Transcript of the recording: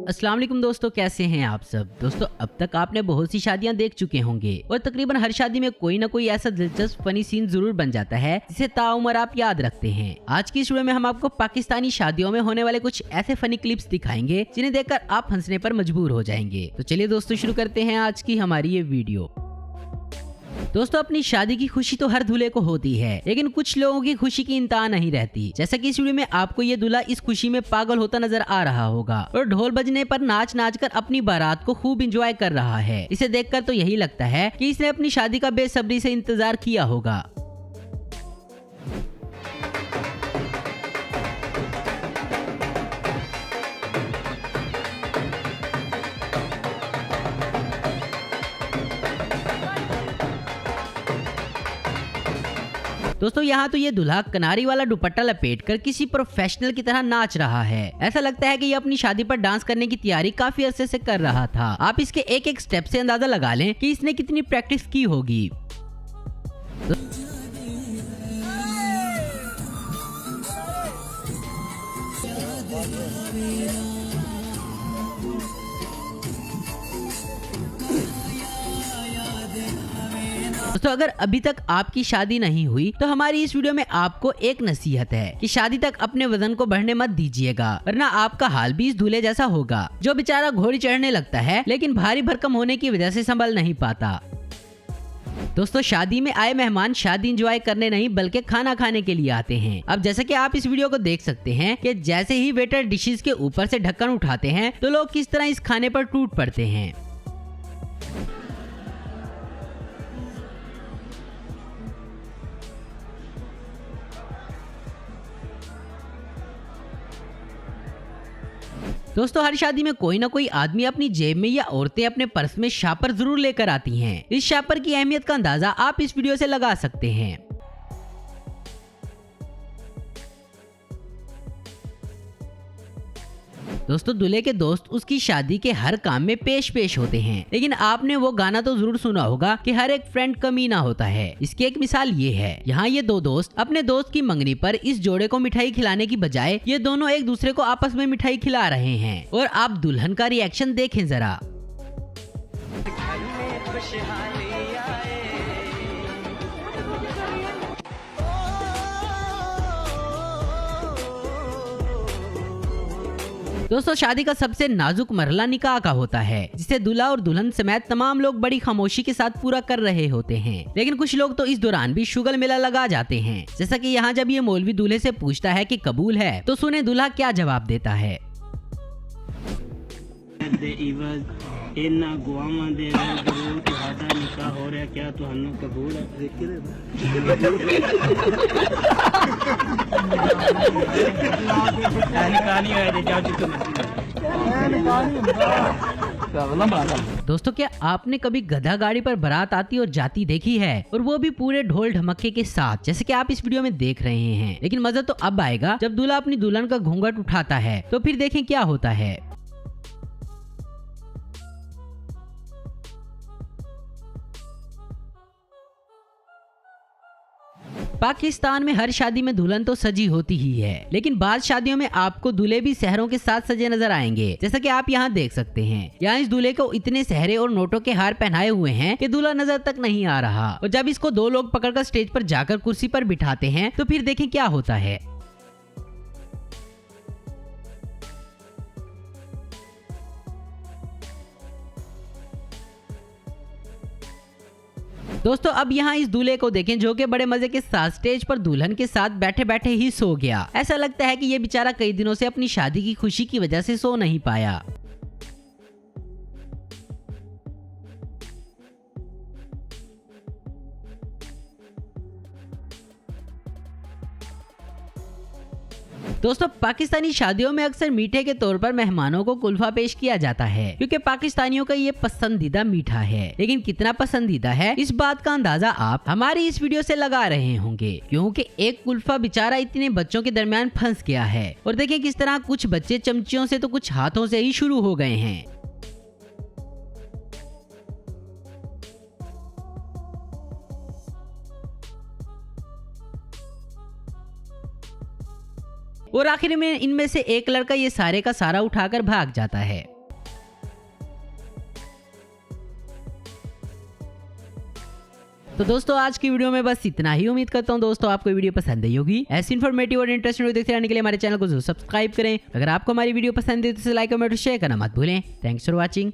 अस्सलाम वालेकुम दोस्तों, कैसे हैं आप सब। दोस्तों अब तक आपने बहुत सी शादियां देख चुके होंगे और तकरीबन हर शादी में कोई ना कोई ऐसा दिलचस्प फनी सीन जरूर बन जाता है जिसे ताउम्र आप याद रखते हैं। आज की इस वीडियो में हम आपको पाकिस्तानी शादियों में होने वाले कुछ ऐसे फनी क्लिप्स दिखाएंगे जिन्हें देखकर आप हंसने पर मजबूर हो जाएंगे। तो चलिए दोस्तों शुरू करते हैं आज की हमारी ये वीडियो। दोस्तों अपनी शादी की खुशी तो हर दूल्हे को होती है, लेकिन कुछ लोगों की खुशी की इंतहा नहीं रहती। जैसा कि इस वीडियो में आपको ये दूल्हा इस खुशी में पागल होता नजर आ रहा होगा और ढोल बजने पर नाच नाच कर अपनी बारात को खूब एंजॉय कर रहा है। इसे देखकर तो यही लगता है कि इसने अपनी शादी का बेसब्री से इंतजार किया होगा। दोस्तों यहाँ तो ये दूल्हा कनारी वाला दुपट्टा लपेटकर किसी प्रोफेशनल की तरह नाच रहा है। ऐसा लगता है कि ये अपनी शादी पर डांस करने की तैयारी काफी अरसे से कर रहा था। आप इसके एक एक स्टेप से अंदाजा लगा लें कि इसने कितनी प्रैक्टिस की होगी। दोस्तों अगर अभी तक आपकी शादी नहीं हुई तो हमारी इस वीडियो में आपको एक नसीहत है कि शादी तक अपने वजन को बढ़ने मत दीजिएगा, वरना आपका हाल भी इस दूल्हे जैसा होगा जो बेचारा घोड़ी चढ़ने लगता है लेकिन भारी भरकम होने की वजह से संभल नहीं पाता। दोस्तों शादी में आए मेहमान शादी एंजॉय करने नहीं बल्कि खाना खाने के लिए आते हैं। अब जैसे कि आप इस वीडियो को देख सकते हैं कि जैसे ही वेटर डिशेस के ऊपर से ढक्कन उठाते हैं तो लोग किस तरह इस खाने पर टूट पड़ते हैं। दोस्तों हर शादी में कोई ना कोई आदमी अपनी जेब में या औरतें अपने पर्स में शापर जरूर लेकर आती हैं। इस शापर की अहमियत का अंदाजा आप इस वीडियो से लगा सकते हैं। दोस्तों दूल्हे के दोस्त उसकी शादी के हर काम में पेश होते हैं, लेकिन आपने वो गाना तो जरूर सुना होगा कि हर एक फ्रेंड कमीना होता है। इसकी एक मिसाल ये है, यहाँ ये दो दोस्त अपने दोस्त की मंगनी पर इस जोड़े को मिठाई खिलाने की बजाय ये दोनों एक दूसरे को आपस में मिठाई खिला रहे हैं और आप दुल्हन का रिएक्शन देखें जरा। दोस्तों शादी का सबसे नाजुक मरहला निकाह का होता है, जिसे दूल्हा और दुल्हन समेत तमाम लोग बड़ी खामोशी के साथ पूरा कर रहे होते हैं, लेकिन कुछ लोग तो इस दौरान भी शुगल मेला लगा जाते हैं। जैसा कि यहाँ जब ये मौलवी दूल्हे से पूछता है कि कबूल है तो सुने दूल्हा क्या जवाब देता है। दोस्तों क्या आपने कभी गधा गाड़ी पर बारात आती और जाती देखी है, और वो भी पूरे ढोल ढमक्के के साथ, जैसे कि आप इस वीडियो में देख रहे हैं। लेकिन मजा तो अब आएगा जब दूल्हा अपनी दुल्हन का घूंघट उठाता है, तो फिर देखें क्या होता है। पाकिस्तान में हर शादी में दुल्हन तो सजी होती ही है, लेकिन बाद शादियों में आपको दूल्हे भी सहरों के साथ सजे नजर आएंगे। जैसा कि आप यहाँ देख सकते हैं, यहाँ इस दूल्हे को इतने सहरे और नोटों के हार पहनाए हुए हैं कि दूल्हा नजर तक नहीं आ रहा, और जब इसको दो लोग पकड़कर स्टेज पर जाकर कुर्सी पर बिठाते हैं तो फिर देखें क्या होता है। दोस्तों अब यहाँ इस दूल्हे को देखें जो कि बड़े मजे के साथ स्टेज पर दुल्हन के साथ बैठे बैठे ही सो गया। ऐसा लगता है कि ये बेचारा कई दिनों से अपनी शादी की खुशी की वजह से सो नहीं पाया। दोस्तों पाकिस्तानी शादियों में अक्सर मीठे के तौर पर मेहमानों को कुल्फा पेश किया जाता है, क्योंकि पाकिस्तानियों का ये पसंदीदा मीठा है। लेकिन कितना पसंदीदा है इस बात का अंदाजा आप हमारी इस वीडियो से लगा रहे होंगे, क्योंकि एक कुल्फा बेचारा इतने बच्चों के दरमियान फंस गया है। और देखें किस तरह कुछ बच्चे चमचियों से तो कुछ हाथों से ही शुरू हो गए हैं। और आखिर में इनमें से एक लड़का ये सारे का सारा उठाकर भाग जाता है। तो दोस्तों आज की वीडियो में बस इतना ही। उम्मीद करता हूँ दोस्तों आपको वीडियो पसंद आई होगी। ऐसी इन्फॉर्मेटिव और इंटरेस्टिंग वीडियो देखते रहने के लिए हमारे चैनल को जरूर सब्सक्राइब करें। अगर आपको हमारी वीडियो पसंद है तो लाइक कमेंट और शेयर करना मत भूलें। Thanks for watching.